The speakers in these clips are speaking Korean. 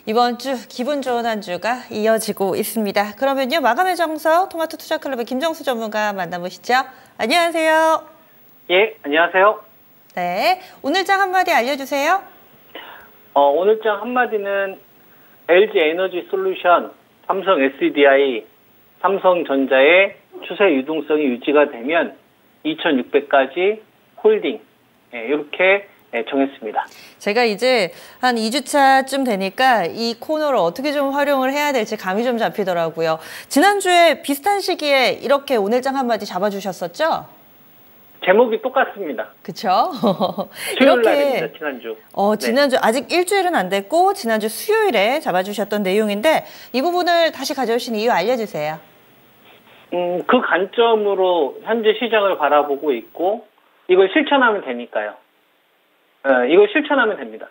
이번 주 기분 좋은 한 주가 이어지고 있습니다. 그러면요, 마감의 정석 토마토 투자클럽의 김정수 전문가 만나보시죠. 안녕하세요. 예, 안녕하세요. 네, 오늘장 한마디 알려주세요. 오늘장 한마디는 LG 에너지 솔루션, 삼성 SDI, 삼성전자의 추세 유동성이 유지가 되면 2600까지 홀딩, 이렇게 정했습니다. 제가 이제 한 2주차쯤 되니까 이 코너를 어떻게 좀 활용을 해야 될지 감이 좀 잡히더라고요. 지난주에 비슷한 시기에 이렇게 오늘장 한마디 잡아주셨었죠? 제목이 똑같습니다. 그쵸? 수요일 날입니다, 지난주. 지난주 아직 일주일은 안 됐고 지난주 수요일에 잡아주셨던 내용인데 이 부분을 다시 가져오신 이유 알려주세요. 그 관점으로 현재 시장을 바라보고 있고 이걸 실천하면 되니까요. 이걸 실천하면 됩니다.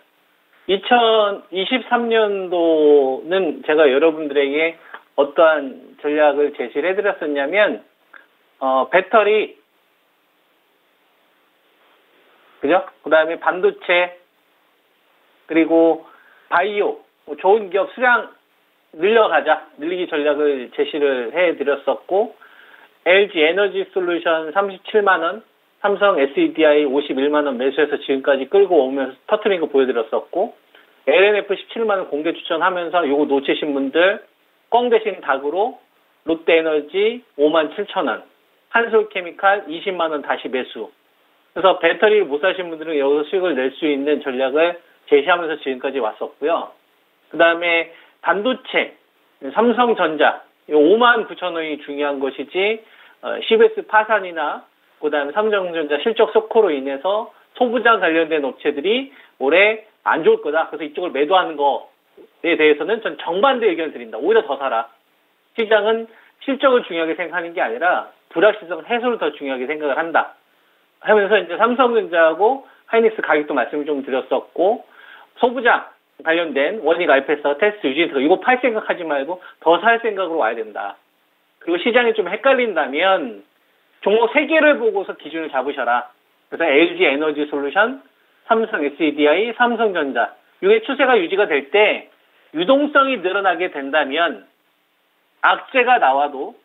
2023년도는 제가 여러분들에게 어떠한 전략을 제시를 해드렸었냐면 배터리, 그죠? 그 다음에 반도체, 그리고 바이오, 좋은 기업 수량 늘리기 전략을 제시를 해드렸었고, LG 에너지 솔루션 37만원, 삼성 SDI 51만원 매수해서 지금까지 끌고 오면서 터트린 거 보여드렸었고, LNF 17만원 공개 추천하면서 요거 놓치신 분들, 꽝 대신 닭으로 롯데에너지 57,000원, 한솔케미칼 20만원 다시 매수. 그래서 배터리를 못 사신 분들은 여기서 수익을 낼 수 있는 전략을 제시하면서 지금까지 왔었고요. 그 다음에 반도체, 삼성전자, 59,000원이 중요한 것이지, CBS 파산이나, 그 다음에 삼성전자 실적 소코로 인해서 소부장 관련된 업체들이 올해 안 좋을 거다. 그래서 이쪽을 매도하는 거에 대해서는 전 정반대 의견을 드린다. 오히려 더 사라. 시장은 실적을 중요하게 생각하는 게 아니라 불확실성 해소를 더 중요하게 생각을 한다. 하면서 이제 삼성전자하고 하이닉스 가격도 말씀을 좀 드렸었고, 소부장 관련된 원익 알페사 테스트 유진서 이거 팔 생각하지 말고 더 살 생각으로 와야 된다. 그리고 시장이 좀 헷갈린다면 종목 3개를 보고서 기준을 잡으셔라. 그래서 LG 에너지 솔루션, 삼성 SDI, 삼성전자 이게 추세가 유지가 될 때 유동성이 늘어나게 된다면 악재가 나와도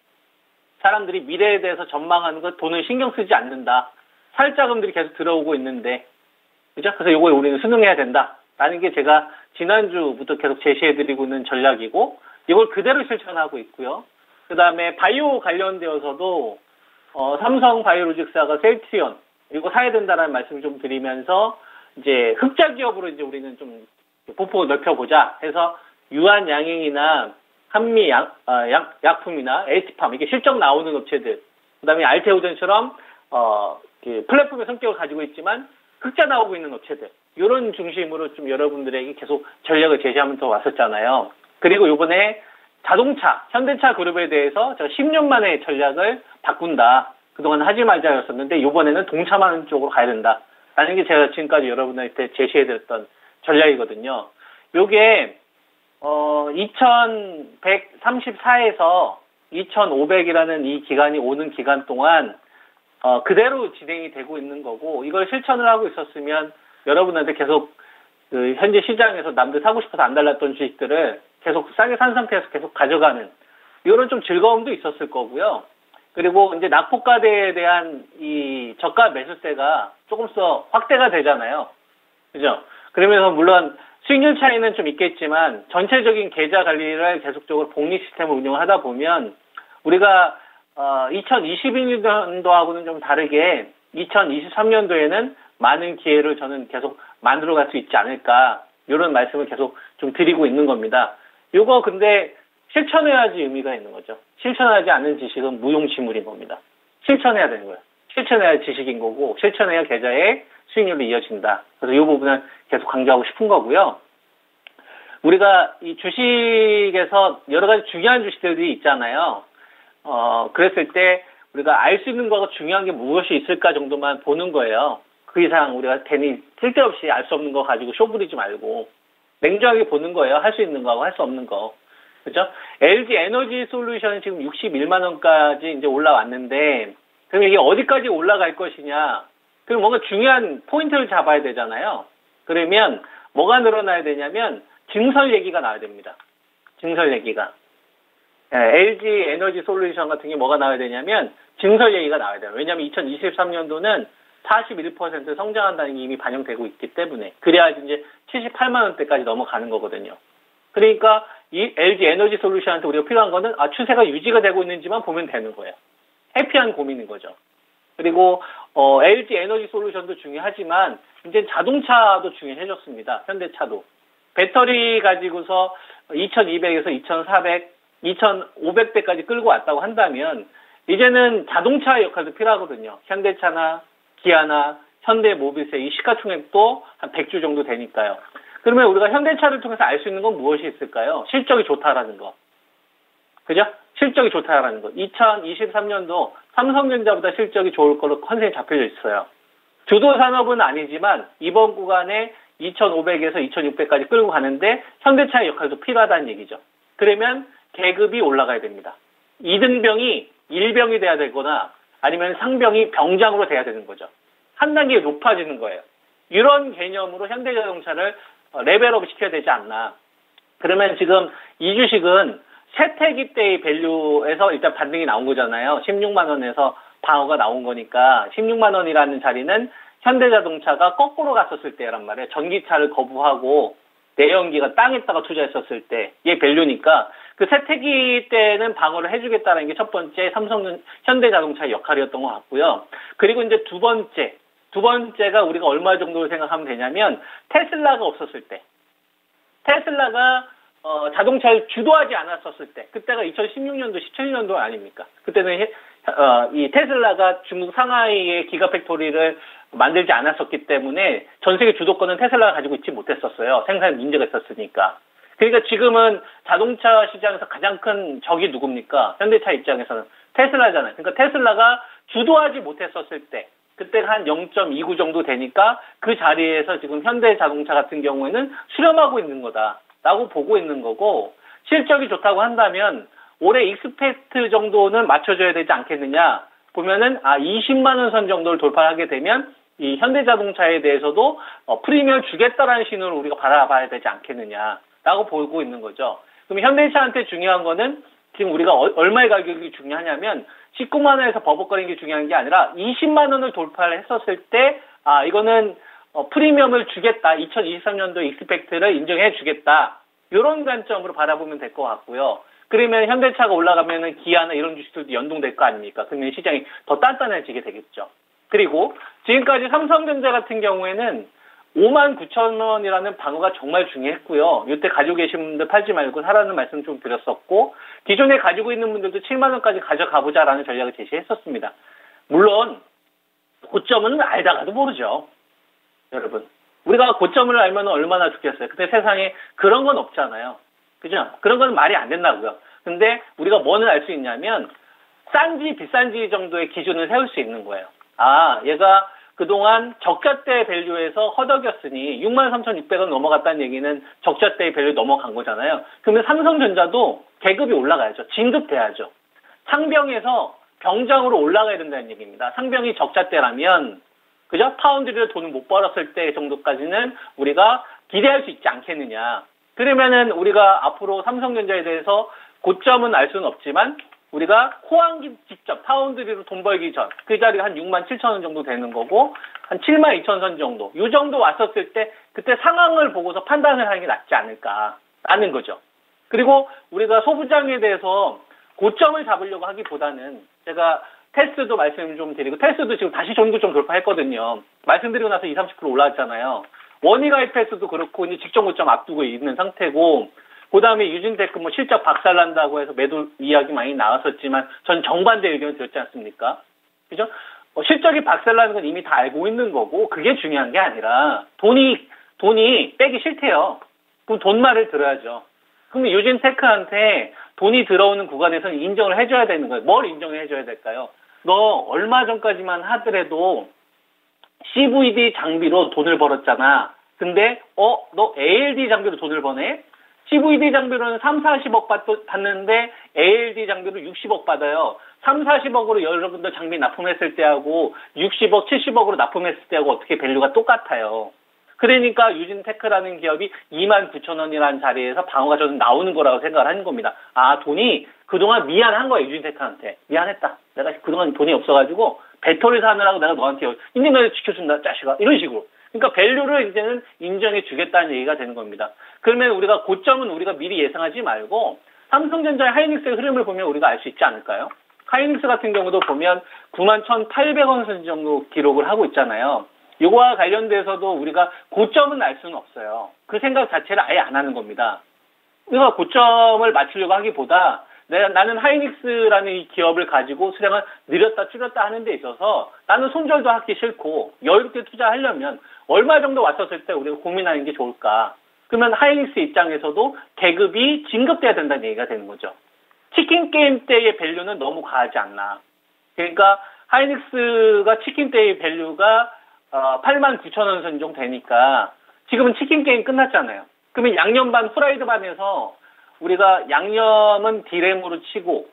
사람들이 미래에 대해서 전망하는 것 돈을 신경 쓰지 않는다. 살자금들이 계속 들어오고 있는데, 그죠? 그래서 요거에 우리는 순응해야 된다. 라는 게 제가 지난주부터 계속 제시해드리고 있는 전략이고, 이걸 그대로 실천하고 있고요. 그 다음에 바이오 관련되어서도, 삼성 바이오로직스가 셀트리온, 이거 사야 된다라는 말씀 좀 드리면서, 이제 흑자 기업으로 이제 우리는 좀 보폭을 넓혀보자 해서, 유한양행이나 한미 약품이나 H팜, 이게 실적 나오는 업체들, 그 다음에 알테오젠처럼, 플랫폼의 성격을 가지고 있지만 흑자 나오고 있는 업체들 이런 중심으로 좀 여러분들에게 계속 전략을 제시하면서 왔었잖아요. 그리고 이번에 자동차, 현대차 그룹에 대해서 제가 10년 만에 전략을 바꾼다. 그동안 하지 말자였었는데 이번에는 동참하는 쪽으로 가야 된다. 라는 게 제가 지금까지 여러분한테 제시해드렸던 전략이거든요. 요게 2134에서 2500이라는 이 기간이 오는 기간 동안 그대로 진행이 되고 있는 거고, 이걸 실천을 하고 있었으면 여러분한테 계속 현재 시장에서 남들 사고 싶어서 안 달랐던 주식들을 계속 싸게 산 상태에서 계속 가져가는 이런 좀 즐거움도 있었을 거고요. 그리고 이제 낙폭과대에 대한 이 저가 매수세가 조금 더 확대가 되잖아요. 그죠? 그러면서 물론 수익률 차이는 좀 있겠지만 전체적인 계좌 관리를 계속적으로 복리 시스템을 운영을 하다 보면 우리가 2021년도하고는 좀 다르게 2023년도에는 많은 기회를 저는 계속 만들어갈 수 있지 않을까 이런 말씀을 계속 좀 드리고 있는 겁니다. 이거 근데 실천해야지 의미가 있는 거죠. 실천하지 않는 지식은 무용지물인 겁니다. 실천해야 되는 거예요. 실천해야 지식인 거고 실천해야 계좌의 수익률로 이어진다. 그래서 이 부분은 계속 강조하고 싶은 거고요. 우리가 이 주식에서 여러 가지 중요한 주식들이 있잖아요. 그랬을 때 우리가 알 수 있는 거가 중요한 게 무엇이 있을까 정도만 보는 거예요. 그 이상 우리가 괜히 쓸데없이 알 수 없는 거 가지고 쇼 부리지 말고 냉정하게 보는 거예요. 할 수 있는 거하고 할 수 없는 거. 그죠? LG 에너지 솔루션이 지금 61만 원까지 이제 올라왔는데 그럼 이게 어디까지 올라갈 것이냐? 그럼 뭔가 중요한 포인트를 잡아야 되잖아요. 그러면 뭐가 늘어나야 되냐면 증설 얘기가 나와야 됩니다. 증설 얘기가. LG 에너지 솔루션 같은 게 뭐가 나와야 되냐면 증설 얘기가 나와야 돼요. 왜냐하면 2023년도는 41% 성장한다는 게 이미 반영되고 있기 때문에 그래야지 이제 78만 원대까지 넘어가는 거거든요. 그러니까 이 LG 에너지 솔루션한테 우리가 필요한 거는 추세가 유지가 되고 있는지만 보면 되는 거예요. 해피한 고민인 거죠. 그리고 LG 에너지 솔루션도 중요하지만 이제 자동차도 중요해졌습니다. 현대차도. 배터리 가지고서 2200에서 2400, 2500대까지 끌고 왔다고 한다면 이제는 자동차의 역할도 필요하거든요. 현대차나 기아나 현대모비스의 이 시가총액도 한 100주 정도 되니까요. 그러면 우리가 현대차를 통해서 알 수 있는 건 무엇이 있을까요? 실적이 좋다라는 거. 그죠? 실적이 좋다라는 거. 2023년도 삼성전자보다 실적이 좋을 거로 컨센이 잡혀져 있어요. 주도 산업은 아니지만 이번 구간에 2500에서 2600까지 끌고 가는데 현대차의 역할도 필요하다는 얘기죠. 그러면 계급이 올라가야 됩니다. 2등병이 1병이 돼야 되거나 아니면 상병이 병장으로 돼야 되는 거죠. 한 단계 높아지는 거예요. 이런 개념으로 현대자동차를 레벨업 시켜야 되지 않나. 그러면 지금 이 주식은 세태기 때의 밸류에서 일단 반등이 나온 거잖아요. 16만 원에서 방어가 나온 거니까 16만 원이라는 자리는 현대자동차가 거꾸로 갔었을 때란 말이에요. 전기차를 거부하고 내연기가 땅에다가 투자했었을 때의 밸류니까 그 세태기 때는 방어를 해주겠다는 게 첫 번째 현대자동차의 역할이었던 것 같고요. 그리고 이제 두 번째가 우리가 얼마 정도를 생각하면 되냐면 테슬라가 없었을 때, 테슬라가 자동차를 주도하지 않았었을 때, 그때가 2016년도, 17년도 아닙니까? 그때는 이 테슬라가 중국 상하이의 기가팩토리를 만들지 않았었기 때문에 전 세계 주도권은 테슬라가 가지고 있지 못했었어요. 생산에 문제가 있었으니까. 그러니까 지금은 자동차 시장에서 가장 큰 적이 누굽니까? 현대차 입장에서는 테슬라잖아요. 그러니까 테슬라가 주도하지 못했었을 때, 그때가 한 0.29 정도 되니까 그 자리에서 지금 현대자동차 같은 경우에는 수렴하고 있는 거다라고 보고 있는 거고, 실적이 좋다고 한다면 올해 익스펙트 정도는 맞춰줘야 되지 않겠느냐 보면은 20만 원 선 정도를 돌파하게 되면 이 현대자동차에 대해서도 프리미엄을 주겠다라는 신호를 우리가 바라봐야 되지 않겠느냐라고 보고 있는 거죠. 그럼 현대차한테 중요한 거는 지금 우리가 얼마의 가격이 중요하냐면 19만 원에서 버벅거리는 게 중요한 게 아니라 20만 원을 돌파를 했었을 때 이거는 프리미엄을 주겠다. 2023년도 익스펙트를 인정해 주겠다. 이런 관점으로 바라보면 될 것 같고요. 그러면 현대차가 올라가면은 기아나 이런 주식들도 연동될 거 아닙니까? 그러면 시장이 더 단단해지게 되겠죠. 그리고 지금까지 삼성전자 같은 경우에는 59,000원이라는 방어가 정말 중요했고요. 이때 가지고 계신 분들 팔지 말고 사라는 말씀 좀 드렸었고, 기존에 가지고 있는 분들도 7만 원까지 가져가보자라는 전략을 제시했었습니다. 물론 고점은 알다가도 모르죠. 여러분. 우리가 고점을 알면 얼마나 좋겠어요. 근데 세상에 그런 건 없잖아요. 그죠? 그런 건 말이 안 된다고요. 근데 우리가 뭐는 알 수 있냐면 싼지 비싼지 정도의 기준을 세울 수 있는 거예요. 얘가 그동안 적자대 밸류에서 허덕였으니 63,600원 넘어갔다는 얘기는 적자대 밸류 넘어간 거잖아요. 그러면 삼성전자도 계급이 올라가야죠. 진급돼야죠. 상병에서 병장으로 올라가야 된다는 얘기입니다. 상병이 적자대라면, 그죠? 파운드리로 돈을 못 벌었을 때 정도까지는 우리가 기대할 수 있지 않겠느냐. 그러면은 우리가 앞으로 삼성전자에 대해서 고점은 알 수는 없지만 우리가 호황기 직접 파운드리로 돈 벌기 전 그 자리가 한 67,000원 정도 되는 거고 한 72,000선 정도 이 정도 왔었을 때 그때 상황을 보고서 판단을 하는 게 낫지 않을까라는 거죠. 그리고 우리가 소부장에 대해서 고점을 잡으려고 하기보다는 제가 테스도 말씀 좀 드리고 테스도 지금 다시 전고점 돌파했거든요. 말씀드리고 나서 20, 30% 올라왔잖아요. 원희가입패스도 그렇고 이제 직전 고점 앞두고 있는 상태고, 그 다음에 유진테크 실적 박살난다고 해서 매도 이야기 많이 나왔었지만 전 정반대 의견을 드렸지 않습니까? 그죠? 실적이 박살나는 건 이미 다 알고 있는 거고 그게 중요한 게 아니라 돈이 빼기 싫대요. 그럼 돈 말을 들어야죠. 그럼 유진테크한테 돈이 들어오는 구간에서는 인정을 해줘야 되는 거예요. 뭘 인정을 해줘야 될까요? 너 얼마 전까지만 하더라도 CVD 장비로 돈을 벌었잖아. 근데 너 ALD 장비로 돈을 버네? CVD 장비로는 3, 40억 받는데 ALD 장비로 60억 받아요. 3, 40억으로 여러분들 장비 납품했을 때하고 60억, 70억으로 납품했을 때하고 어떻게 밸류가 똑같아요. 그러니까 유진테크라는 기업이 29,000원이라는 자리에서 방어가 저는 나오는 거라고 생각을 하는 겁니다. 아, 돈이 그동안 미안한 거예요, 유진테크한테. 미안했다. 내가 그동안 돈이 없어가지고 배터리 사느라고 내가 너한테 이제 너 지켜준다, 자식아. 이런 식으로. 그러니까 밸류를 이제는 인정해 주겠다는 얘기가 되는 겁니다. 그러면 우리가 고점은 우리가 미리 예상하지 말고 삼성전자의 하이닉스의 흐름을 보면 우리가 알 수 있지 않을까요? 하이닉스 같은 경우도 보면 91,800원 선 정도 기록을 하고 있잖아요. 이거와 관련돼서도 우리가 고점은 알 수는 없어요. 그 생각 자체를 아예 안 하는 겁니다. 그러니까 고점을 맞추려고 하기보다 나는 하이닉스라는 이 기업을 가지고 수량을 늘렸다 줄였다 하는 데 있어서 나는 손절도 하기 싫고 여유롭게 투자하려면 얼마 정도 왔었을 때 우리가 고민하는 게 좋을까. 그러면 하이닉스 입장에서도 계급이 진급돼야 된다는 얘기가 되는 거죠. 치킨 게임 때의 밸류는 너무 과하지 않나. 그러니까 하이닉스가 치킨 때의 밸류가 89,000원 선 정도 되니까 지금은 치킨 게임 끝났잖아요. 그러면 양념 반 후라이드 반에서 우리가 양념은 디램으로 치고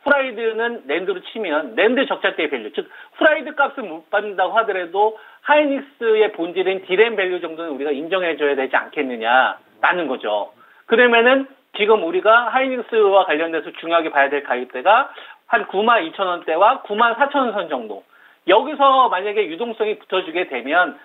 후라이드는 낸드로 치면 낸드 적자 때의 밸류, 즉 후라이드 값을 못 받는다고 하더라도 하이닉스의 본질인 디램 밸류 정도는 우리가 인정해줘야 되지 않겠느냐라는 거죠. 그러면은 지금 우리가 하이닉스와 관련돼서 중요하게 봐야 될 가격대가 한 92,000원대와 94,000원 선 정도. 여기서 만약에 유동성이 붙어주게 되면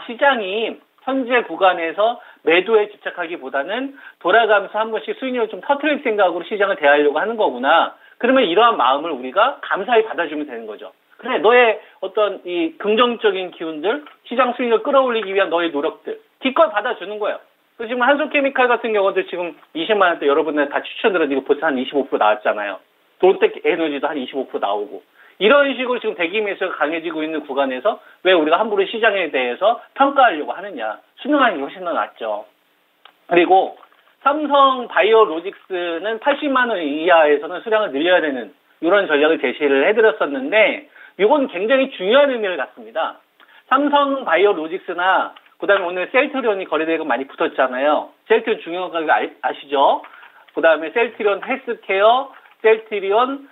시장이 현재 구간에서 매도에 집착하기보다는 돌아가면서 한 번씩 수익률을 좀 터트릴 생각으로 시장을 대하려고 하는 거구나. 그러면 이러한 마음을 우리가 감사히 받아주면 되는 거죠. 그래, 너의 어떤 이 긍정적인 기운들, 시장 수익률을 끌어올리기 위한 너의 노력들, 기꺼이 받아주는 거예요. 그래서 지금 한솔케미칼 같은 경우도 지금 20만 원대 여러분들 다 추천드렸는데 벌써 한 25% 나왔잖아요. 롯데 에너지도 한 25% 나오고. 이런 식으로 지금 대기 매수가 강해지고 있는 구간에서 왜 우리가 함부로 시장에 대해서 평가하려고 하느냐. 수능하는 게 훨씬 더 낫죠. 그리고 삼성 바이오로직스는 80만 원 이하에서는 수량을 늘려야 되는 이런 전략을 제시를 해드렸었는데 이건 굉장히 중요한 의미를 갖습니다. 삼성 바이오로직스나 그다음에 오늘 셀트리온이 거래대금 많이 붙었잖아요. 셀트리온 중요한 가격 아시죠? 그다음에 셀트리온 헬스케어, 셀트리온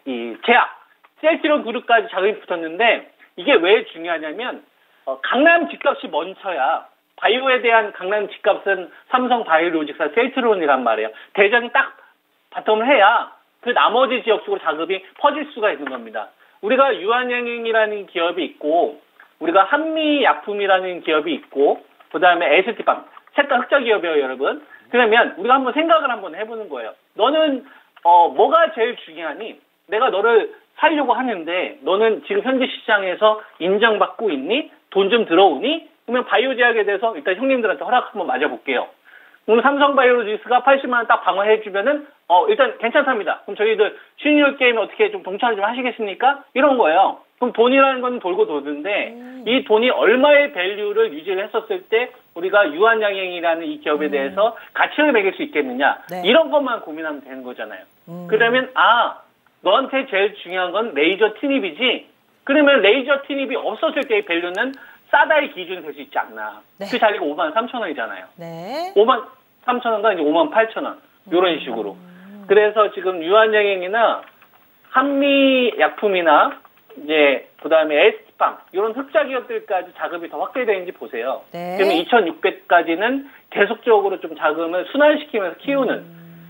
이 제약, 셀트리온 그룹까지 자금이 붙었는데 이게 왜 중요하냐면 강남 집값이 멈춰야 바이오에 대한 강남 집값은 삼성 바이오로직스와 셀트리온이란 말이에요. 대전이 딱 바텀을 해야 그 나머지 지역 쪽으로 자금이 퍼질 수가 있는 겁니다. 우리가 유한양행이라는 기업이 있고 우리가 한미약품이라는 기업이 있고 그다음에 ST팜, 셋 다 흑자 기업이에요, 여러분. 그러면 우리가 한번 생각을 한번 해보는 거예요. 너는 뭐가 제일 중요하니? 내가 너를 살려고 하는데 너는 지금 현재 시장에서 인정받고 있니? 돈 좀 들어오니? 그러면 바이오제약에 대해서 일단 형님들한테 허락 한번 맞아볼게요. 오늘 삼성바이오로직스가 80만 원 딱 방어해주면은 일단 괜찮답니다. 그럼 저희들 수익률 게임에 어떻게 좀 동참을 좀 하시겠습니까? 이런 거예요. 그럼 돈이라는 건 돌고 도는데 이 돈이 얼마의 밸류를 유지를 했었을 때 우리가 유한양행이라는 이 기업에 대해서 가치를 매길 수 있겠느냐. 네. 이런 것만 고민하면 되는 거잖아요. 그러면 너한테 제일 중요한 건 레이저 티닙이지. 그러면 레이저 티닙이 없었을 때의 밸류는 싸다의 기준이 될 수 있지 않나. 네. 그 자리가 53,000원이잖아요. 네. 53,000원과 이제 58,000원. 이런 식으로. 그래서 지금 유한양행이나 한미약품이나 이제 그다음에 ST팜 이런 흑자 기업들까지 자금이 더 확대되는지 보세요. 네. 그러면 2,600까지는 계속적으로 좀 자금을 순환시키면서 키우는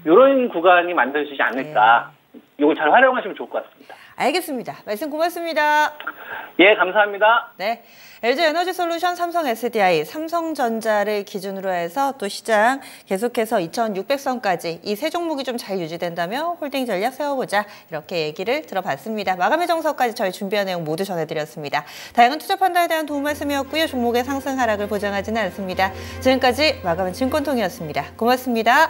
이런 구간이 만들어지지 않을까. 네. 이걸 잘 활용하시면 좋을 것 같습니다. 알겠습니다. 말씀 고맙습니다. 예, 감사합니다. 네, LG에너지솔루션, 삼성 SDI, 삼성전자를 기준으로 해서 또 시장 계속해서 2,600선까지 이 세 종목이 좀 잘 유지된다면 홀딩 전략 세워보자 이렇게 얘기를 들어봤습니다. 마감의 정서까지 저희 준비한 내용 모두 전해드렸습니다. 다양한 투자 판단에 대한 도움 말씀이었고요. 종목의 상승 하락을 보장하지는 않습니다. 지금까지 마감은 증권통이었습니다. 고맙습니다.